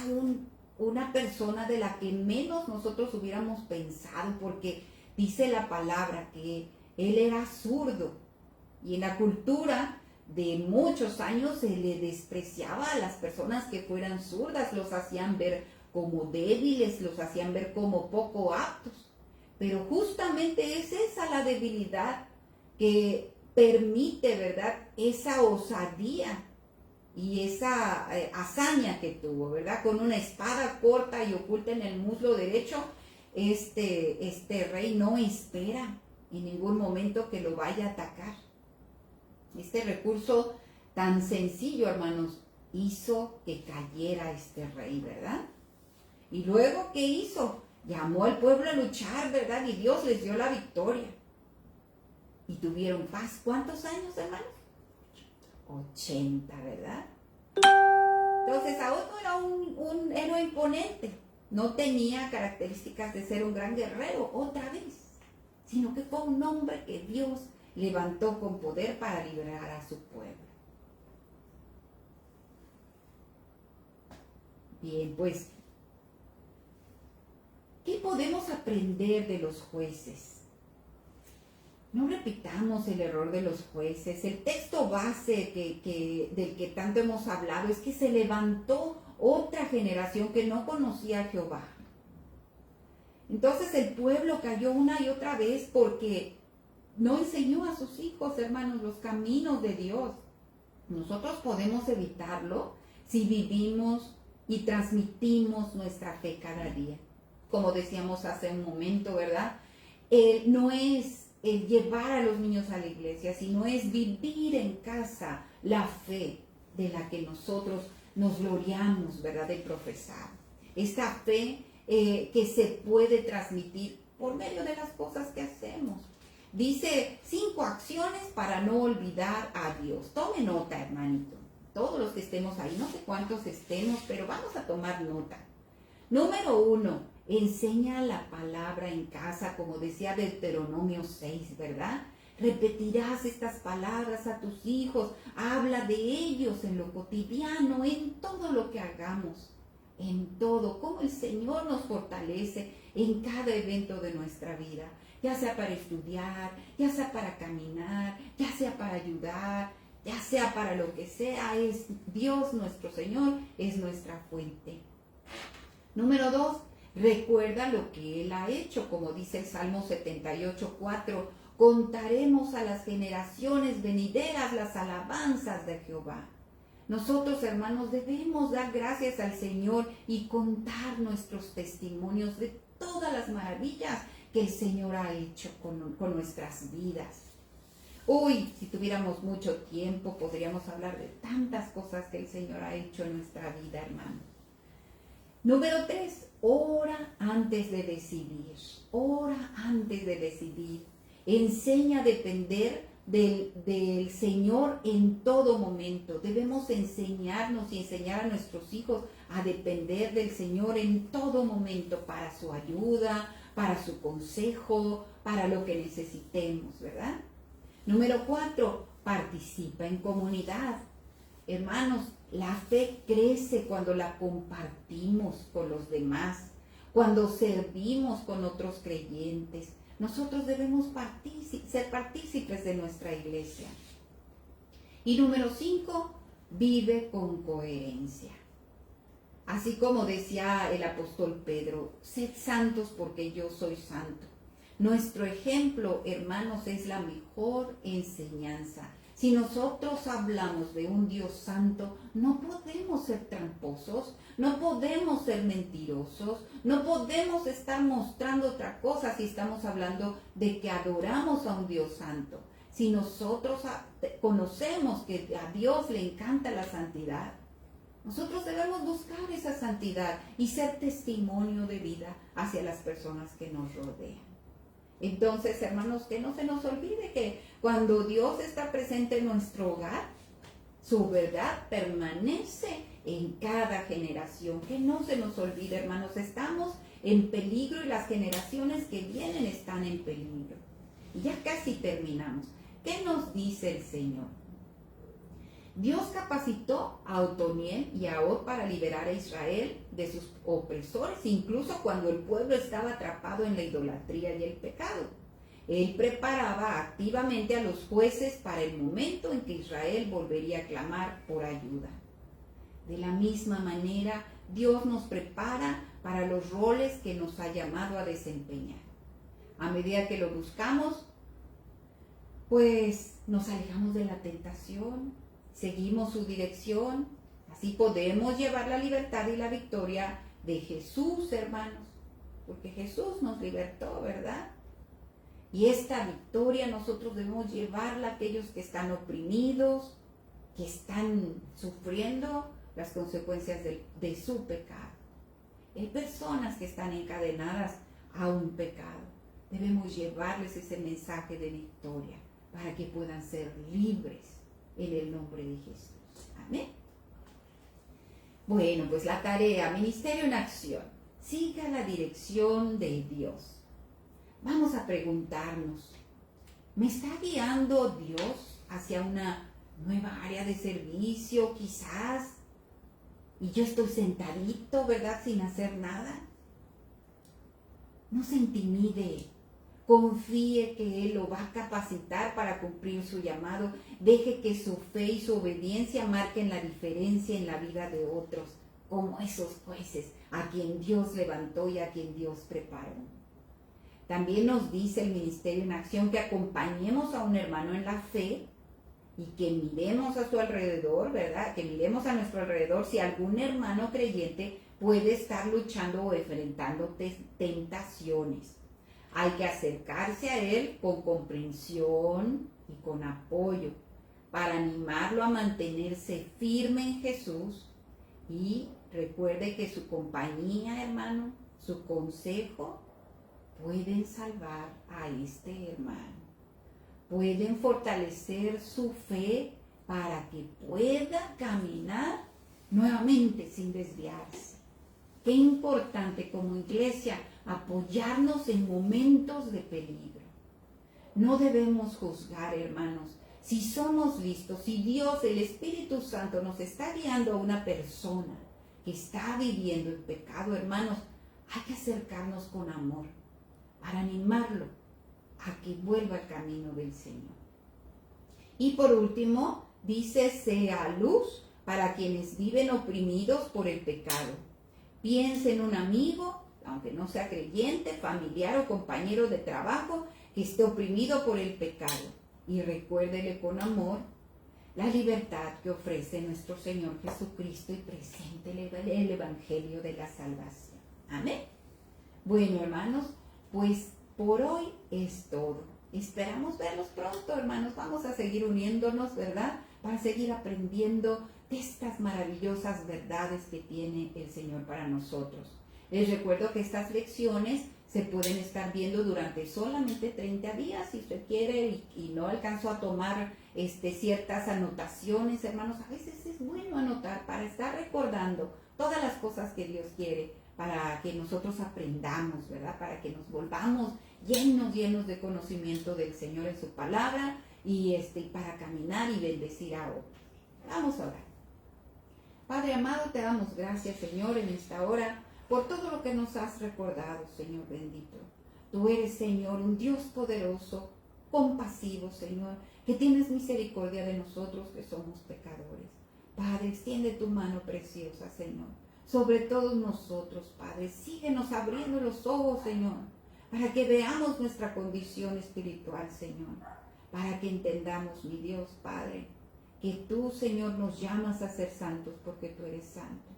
una persona de la que menos nosotros hubiéramos pensado, porque dice la palabra que él era zurdo. Y en la cultura de muchos años se le despreciaba a las personas que fueran zurdas, los hacían ver como débiles, los hacían ver como poco aptos. Pero justamente es esa la debilidad que permite, ¿verdad?, esa osadía y esa hazaña que tuvo, ¿verdad? Con una espada corta y oculta en el muslo derecho, este rey no espera en ningún momento que lo vaya a atacar. Este recurso tan sencillo, hermanos, hizo que cayera este rey, ¿verdad? Y luego, ¿qué hizo? Llamó al pueblo a luchar, ¿verdad? Y Dios les dio la victoria. Y tuvieron paz. ¿Cuántos años, hermanos? 80, ¿verdad? Entonces, Ahod no era un héroe imponente. No tenía características de ser un gran guerrero, otra vez. Sino que fue un hombre que Dios levantó con poder para liberar a su pueblo. Bien, pues, ¿qué podemos aprender de los jueces? No repitamos el error de los jueces. El texto base del que tanto hemos hablado es que se levantó otra generación que no conocía a Jehová. Entonces el pueblo cayó una y otra vez porque no enseñó a sus hijos, hermanos, los caminos de Dios. Nosotros podemos evitarlo si vivimos y transmitimos nuestra fe cada día. Como decíamos hace un momento, ¿verdad? No es llevar a los niños a la iglesia, sino es vivir en casa la fe de la que nosotros nos gloriamos, ¿verdad?, de profesar. Esta fe que se puede transmitir por medio de las cosas que hacemos. Dice 5 acciones para no olvidar a Dios. Tome nota, hermanito. Todos los que estemos ahí, no sé cuántos estemos, pero vamos a tomar nota. Número 1. Enseña la palabra en casa, como decía Deuteronomio 6, ¿verdad? Repetirás estas palabras a tus hijos, habla de ellos en lo cotidiano, en todo lo que hagamos, en todo, cómo el Señor nos fortalece en cada evento de nuestra vida, ya sea para estudiar, ya sea para caminar, ya sea para ayudar, ya sea para lo que sea, es Dios nuestro Señor, es nuestra fuente. Número 2. Recuerda lo que Él ha hecho, como dice el Salmo 78:4. Contaremos a las generaciones venideras las alabanzas de Jehová. Nosotros, hermanos, debemos dar gracias al Señor y contar nuestros testimonios de todas las maravillas que el Señor ha hecho con nuestras vidas. Uy, si tuviéramos mucho tiempo, podríamos hablar de tantas cosas que el Señor ha hecho en nuestra vida, hermano. Número 3, ora antes de decidir. Ora antes de decidir. Enseña a depender del Señor en todo momento. Debemos enseñarnos y enseñar a nuestros hijos a depender del Señor en todo momento para su ayuda, para su consejo, para lo que necesitemos, ¿verdad? Número 4, participa en comunidad. Hermanos, la fe crece cuando la compartimos con los demás, cuando servimos con otros creyentes, nosotros debemos ser partícipes de nuestra iglesia. Y número 5, vive con coherencia. Así como decía el apóstol Pedro, sed santos porque yo soy santo. Nuestro ejemplo, hermanos, es la mejor enseñanza. Si nosotros hablamos de un Dios santo, no podemos ser tramposos, no podemos ser mentirosos, no podemos estar mostrando otra cosa si estamos hablando de que adoramos a un Dios santo. Si nosotros conocemos que a Dios le encanta la santidad, nosotros debemos buscar esa santidad y ser testimonio de vida hacia las personas que nos rodean. Entonces, hermanos, que no se nos olvide que cuando Dios está presente en nuestro hogar, su verdad permanece en cada generación. Que no se nos olvide, hermanos, estamos en peligro y las generaciones que vienen están en peligro. Y ya casi terminamos. ¿Qué nos dice el Señor? Dios capacitó a Otoniel y a Og para liberar a Israel de sus opresores, incluso cuando el pueblo estaba atrapado en la idolatría y el pecado. Él preparaba activamente a los jueces para el momento en que Israel volvería a clamar por ayuda. De la misma manera, Dios nos prepara para los roles que nos ha llamado a desempeñar. A medida que lo buscamos, pues nos alejamos de la tentación, seguimos su dirección, así podemos llevar la libertad y la victoria de Jesús, hermanos, porque Jesús nos libertó, ¿verdad? Y esta victoria nosotros debemos llevarla a aquellos que están oprimidos, que están sufriendo las consecuencias de su pecado. Hay personas que están encadenadas a un pecado. Debemos llevarles ese mensaje de victoria para que puedan ser libres en el nombre de Jesús. Amén. Bueno, pues la tarea, ministerio en acción. Siga la dirección de Dios. Vamos a preguntarnos, ¿me está guiando Dios hacia una nueva área de servicio quizás? Y yo estoy sentadito, ¿verdad? Sin hacer nada. No se intimide. Confíe que Él lo va a capacitar para cumplir su llamado. Deje que su fe y su obediencia marquen la diferencia en la vida de otros, como esos jueces a quien Dios levantó y a quien Dios preparó. También nos dice el ministerio en acción que acompañemos a un hermano en la fe y que miremos a su alrededor, ¿verdad? Que miremos a nuestro alrededor si algún hermano creyente puede estar luchando o enfrentando tentaciones. Hay que acercarse a él con comprensión y con apoyo para animarlo a mantenerse firme en Jesús. Y recuerde que su compañía, hermano, su consejo, pueden salvar a este hermano. Pueden fortalecer su fe para que pueda caminar nuevamente sin desviarse. Qué importante como iglesia apoyarnos en momentos de peligro. No debemos juzgar, hermanos. Si somos listos, si Dios, el Espíritu Santo, nos está guiando a una persona que está viviendo el pecado, hermanos, hay que acercarnos con amor para animarlo a que vuelva al camino del Señor. Y por último, dice, sea luz para quienes viven oprimidos por el pecado. Piense en un amigo, aunque no sea creyente, familiar o compañero de trabajo, que esté oprimido por el pecado. Y recuérdele con amor la libertad que ofrece nuestro Señor Jesucristo y preséntele el Evangelio de la salvación. Amén. Bueno, hermanos, pues por hoy es todo. Esperamos verlos pronto, hermanos. Vamos a seguir uniéndonos, ¿verdad? Para seguir aprendiendo de estas maravillosas verdades que tiene el Señor para nosotros. Les recuerdo que estas lecciones se pueden estar viendo durante solamente 30 días, si usted quiere y no alcanzó a tomar ciertas anotaciones, hermanos. A veces es bueno anotar para estar recordando todas las cosas que Dios quiere, para que nosotros aprendamos, ¿verdad? Para que nos volvamos llenos de conocimiento del Señor en su palabra y para caminar y bendecir a otros. Vamos a orar. Padre amado, te damos gracias, Señor, en esta hora por todo lo que nos has recordado, Señor bendito. Tú eres, Señor, un Dios poderoso, compasivo, Señor, que tienes misericordia de nosotros que somos pecadores. Padre, extiende tu mano preciosa, Señor, sobre todos nosotros, Padre. Síguenos abriendo los ojos, Señor, para que veamos nuestra condición espiritual, Señor, para que entendamos, mi Dios, Padre, que tú, Señor, nos llamas a ser santos porque tú eres santo.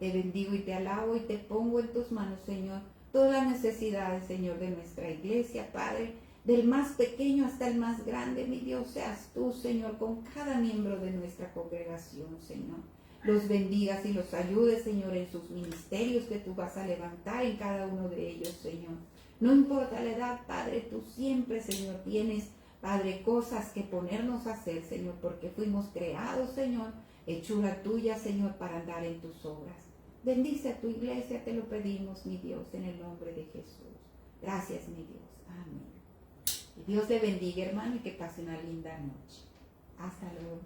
Te bendigo y te alabo y te pongo en tus manos, Señor, todas las necesidades, Señor, de nuestra iglesia, Padre, del más pequeño hasta el más grande, mi Dios, seas tú, Señor, con cada miembro de nuestra congregación, Señor. Los bendigas y los ayudes, Señor, en sus ministerios que tú vas a levantar en cada uno de ellos, Señor. No importa la edad, Padre, tú siempre, Señor, tienes, Padre, cosas que ponernos a hacer, Señor, porque fuimos creados, Señor, hechura tuya, Señor, para andar en tus obras. Bendice a tu iglesia, te lo pedimos, mi Dios, en el nombre de Jesús. Gracias, mi Dios. Amén. Y Dios le bendiga, hermano, y que pase una linda noche. Hasta luego.